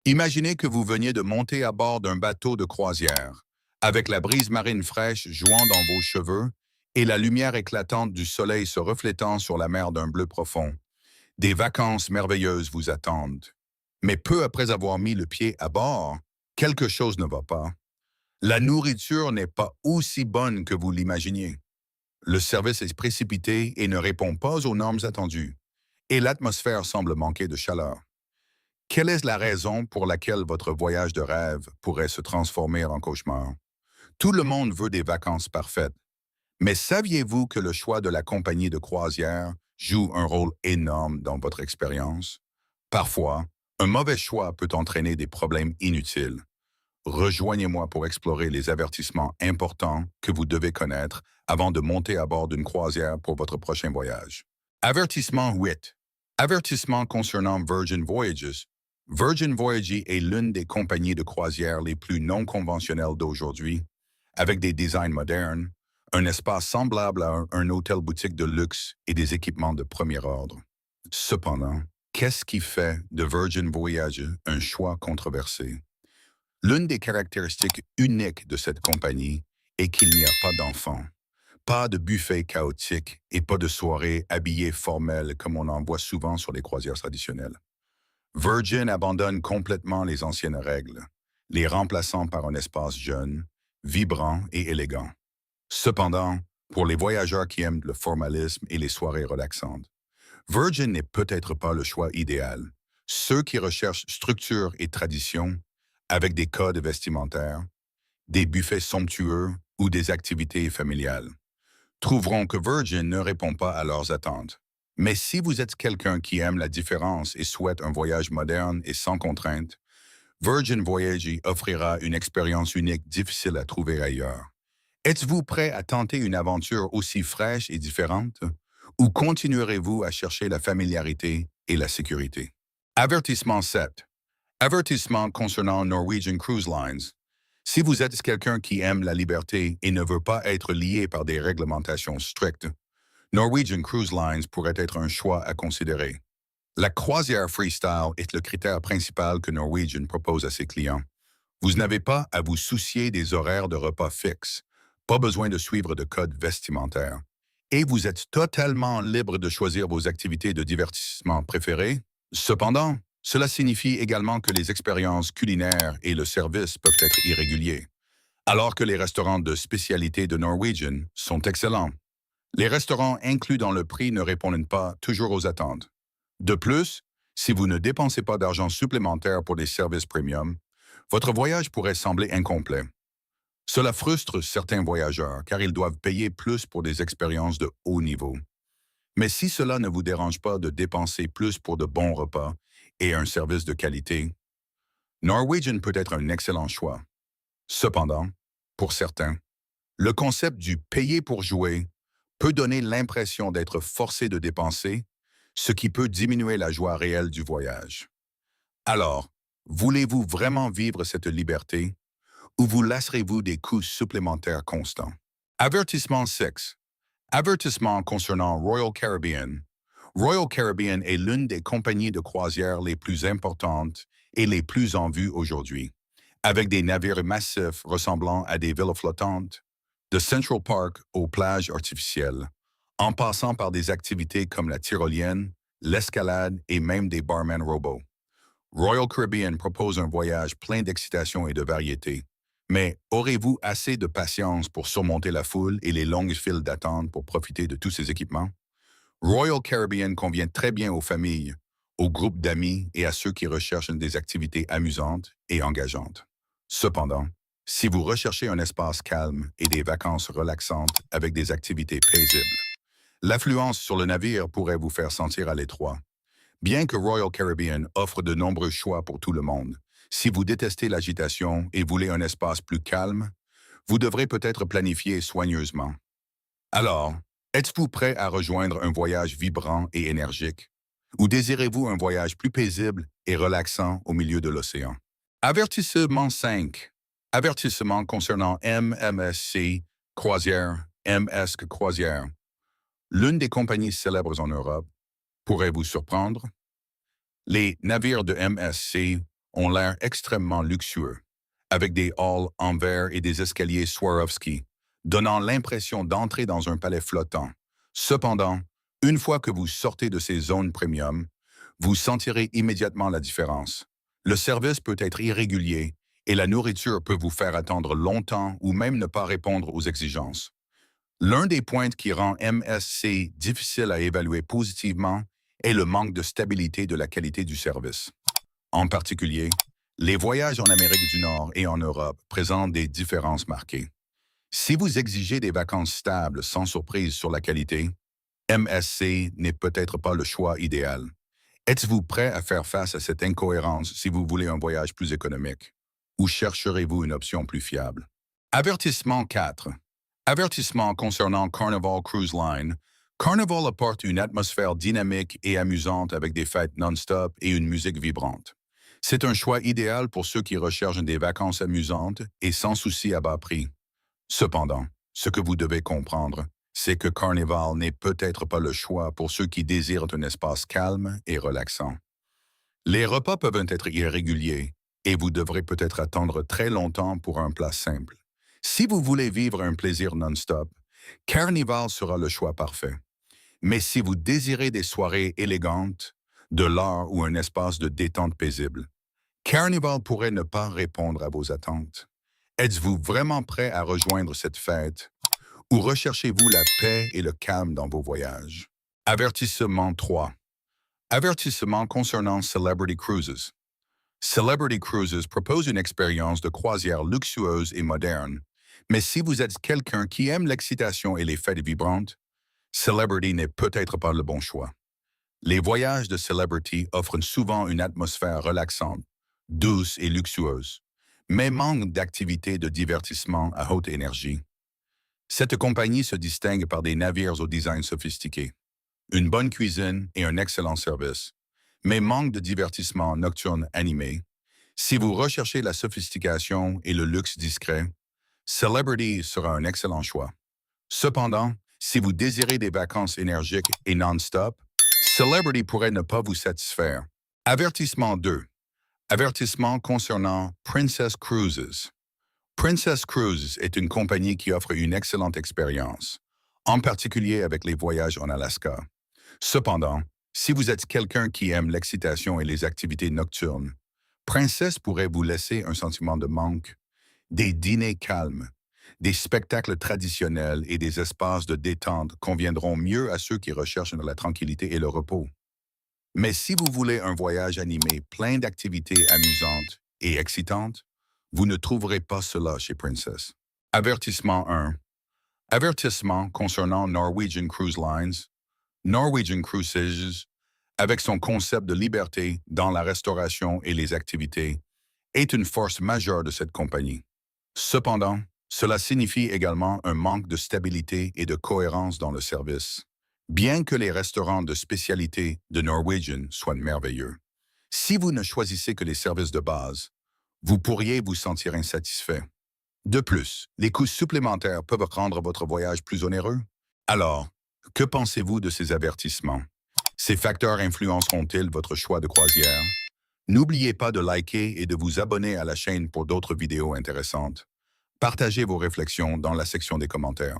Imaginez que vous veniez de monter à bord d'un bateau de croisière, avec la brise marine fraîche jouant dans vos cheveux et la lumière éclatante du soleil se reflétant sur la mer d'un bleu profond. Des vacances merveilleuses vous attendent. Mais peu après avoir mis le pied à bord, quelque chose ne va pas. La nourriture n'est pas aussi bonne que vous l'imaginiez. Le service est précipité et ne répond pas aux normes attendues. Et l'atmosphère semble manquer de chaleur. Quelle est la raison pour laquelle votre voyage de rêve pourrait se transformer en cauchemar? Tout le monde veut des vacances parfaites, mais saviez-vous que le choix de la compagnie de croisière joue un rôle énorme dans votre expérience? Parfois, un mauvais choix peut entraîner des problèmes inutiles. Rejoignez-moi pour explorer les avertissements importants que vous devez connaître avant de monter à bord d'une croisière pour votre prochain voyage. Avertissement 8. Avertissement concernant Virgin Voyages. Virgin Voyages est l'une des compagnies de croisière les plus non conventionnelles d'aujourd'hui, avec des designs modernes, un espace semblable à un hôtel-boutique de luxe et des équipements de premier ordre. Cependant, qu'est-ce qui fait de Virgin Voyages un choix controversé? L'une des caractéristiques uniques de cette compagnie est qu'il n'y a pas d'enfants, pas de buffet chaotique et pas de soirées habillées formelles comme on en voit souvent sur les croisières traditionnelles. Virgin abandonne complètement les anciennes règles, les remplaçant par un espace jeune, vibrant et élégant. Cependant, pour les voyageurs qui aiment le formalisme et les soirées relaxantes, Virgin n'est peut-être pas le choix idéal. Ceux qui recherchent structure et tradition, avec des codes vestimentaires, des buffets somptueux ou des activités familiales, trouveront que Virgin ne répond pas à leurs attentes. Mais si vous êtes quelqu'un qui aime la différence et souhaite un voyage moderne et sans contrainte, Virgin Voyages offrira une expérience unique difficile à trouver ailleurs. Êtes-vous prêt à tenter une aventure aussi fraîche et différente? Ou continuerez-vous à chercher la familiarité et la sécurité? Avertissement 7. Avertissement concernant Norwegian Cruise Lines. Si vous êtes quelqu'un qui aime la liberté et ne veut pas être lié par des réglementations strictes, Norwegian Cruise Lines pourrait être un choix à considérer. La croisière freestyle est le critère principal que Norwegian propose à ses clients. Vous n'avez pas à vous soucier des horaires de repas fixes, pas besoin de suivre de codes vestimentaires. Et vous êtes totalement libre de choisir vos activités de divertissement préférées. Cependant, cela signifie également que les expériences culinaires et le service peuvent être irréguliers, alors que les restaurants de spécialité de Norwegian sont excellents. Les restaurants inclus dans le prix ne répondent pas toujours aux attentes. De plus, si vous ne dépensez pas d'argent supplémentaire pour des services premium, votre voyage pourrait sembler incomplet. Cela frustre certains voyageurs car ils doivent payer plus pour des expériences de haut niveau. Mais si cela ne vous dérange pas de dépenser plus pour de bons repas et un service de qualité, Norwegian peut être un excellent choix. Cependant, pour certains, le concept du payer pour jouer peut donner l'impression d'être forcé de dépenser, ce qui peut diminuer la joie réelle du voyage. Alors, voulez-vous vraiment vivre cette liberté ou vous lasserez-vous des coûts supplémentaires constants? Avertissement 6. Avertissement concernant Royal Caribbean. Royal Caribbean est l'une des compagnies de croisière les plus importantes et les plus en vue aujourd'hui, avec des navires massifs ressemblant à des villas flottantes, de Central Park aux plages artificielles, en passant par des activités comme la tyrolienne, l'escalade et même des barmen robots. Royal Caribbean propose un voyage plein d'excitation et de variété. Mais aurez-vous assez de patience pour surmonter la foule et les longues files d'attente pour profiter de tous ces équipements? Royal Caribbean convient très bien aux familles, aux groupes d'amis et à ceux qui recherchent des activités amusantes et engageantes. Cependant, si vous recherchez un espace calme et des vacances relaxantes avec des activités paisibles, l'affluence sur le navire pourrait vous faire sentir à l'étroit. Bien que Royal Caribbean offre de nombreux choix pour tout le monde, si vous détestez l'agitation et voulez un espace plus calme, vous devrez peut-être planifier soigneusement. Alors, êtes-vous prêt à rejoindre un voyage vibrant et énergique? Ou désirez-vous un voyage plus paisible et relaxant au milieu de l'océan? Avertissement 5. Avertissement concernant MMSC Croisière, MSC Croisière. L'une des compagnies célèbres en Europe pourrait vous surprendre. Les navires de MSC ont l'air extrêmement luxueux, avec des halls en verre et des escaliers Swarovski, donnant l'impression d'entrer dans un palais flottant. Cependant, une fois que vous sortez de ces zones premium, vous sentirez immédiatement la différence. Le service peut être irrégulier et la nourriture peut vous faire attendre longtemps ou même ne pas répondre aux exigences. L'un des points qui rend MSC difficile à évaluer positivement est le manque de stabilité de la qualité du service. En particulier, les voyages en Amérique du Nord et en Europe présentent des différences marquées. Si vous exigez des vacances stables sans surprise sur la qualité, MSC n'est peut-être pas le choix idéal. Êtes-vous prêt à faire face à cette incohérence si vous voulez un voyage plus économique? Ou chercherez-vous une option plus fiable? Avertissement 4. Avertissement concernant Carnival Cruise Line. Carnival apporte une atmosphère dynamique et amusante avec des fêtes non-stop et une musique vibrante. C'est un choix idéal pour ceux qui recherchent des vacances amusantes et sans souci à bas prix. Cependant, ce que vous devez comprendre, c'est que Carnival n'est peut-être pas le choix pour ceux qui désirent un espace calme et relaxant. Les repas peuvent être irréguliers et vous devrez peut-être attendre très longtemps pour un plat simple. Si vous voulez vivre un plaisir non-stop, Carnival sera le choix parfait. Mais si vous désirez des soirées élégantes, de l'art ou un espace de détente paisible, Carnival pourrait ne pas répondre à vos attentes. Êtes-vous vraiment prêt à rejoindre cette fête ou recherchez-vous la paix et le calme dans vos voyages? Avertissement 3. Avertissement concernant Celebrity Cruises. Celebrity Cruises propose une expérience de croisière luxueuse et moderne, mais si vous êtes quelqu'un qui aime l'excitation et les fêtes vibrantes, Celebrity n'est peut-être pas le bon choix. Les voyages de Celebrity offrent souvent une atmosphère relaxante, douce et luxueuse, mais manquent d'activités de divertissement à haute énergie. Cette compagnie se distingue par des navires au design sophistiqué, une bonne cuisine et un excellent service, mais manque de divertissement nocturne animé. Si vous recherchez la sophistication et le luxe discret, Celebrity sera un excellent choix. Cependant, si vous désirez des vacances énergiques et non-stop, Celebrity pourrait ne pas vous satisfaire. Avertissement 2. Avertissement concernant Princess Cruises. Princess Cruises est une compagnie qui offre une excellente expérience, en particulier avec les voyages en Alaska. Cependant, si vous êtes quelqu'un qui aime l'excitation et les activités nocturnes, Princess pourrait vous laisser un sentiment de manque. Des dîners calmes, des spectacles traditionnels et des espaces de détente conviendront mieux à ceux qui recherchent la tranquillité et le repos. Mais si vous voulez un voyage animé plein d'activités amusantes et excitantes, vous ne trouverez pas cela chez Princess. Avertissement 1. Avertissement concernant Norwegian Cruise Lines. Norwegian Cruises, avec son concept de liberté dans la restauration et les activités, est une force majeure de cette compagnie. Cependant, cela signifie également un manque de stabilité et de cohérence dans le service. Bien que les restaurants de spécialité de Norwegian soient merveilleux, si vous ne choisissez que les services de base, vous pourriez vous sentir insatisfait. De plus, les coûts supplémentaires peuvent rendre votre voyage plus onéreux. Alors, que pensez-vous de ces avertissements? Ces facteurs influenceront-ils votre choix de croisière? N'oubliez pas de liker et de vous abonner à la chaîne pour d'autres vidéos intéressantes. Partagez vos réflexions dans la section des commentaires.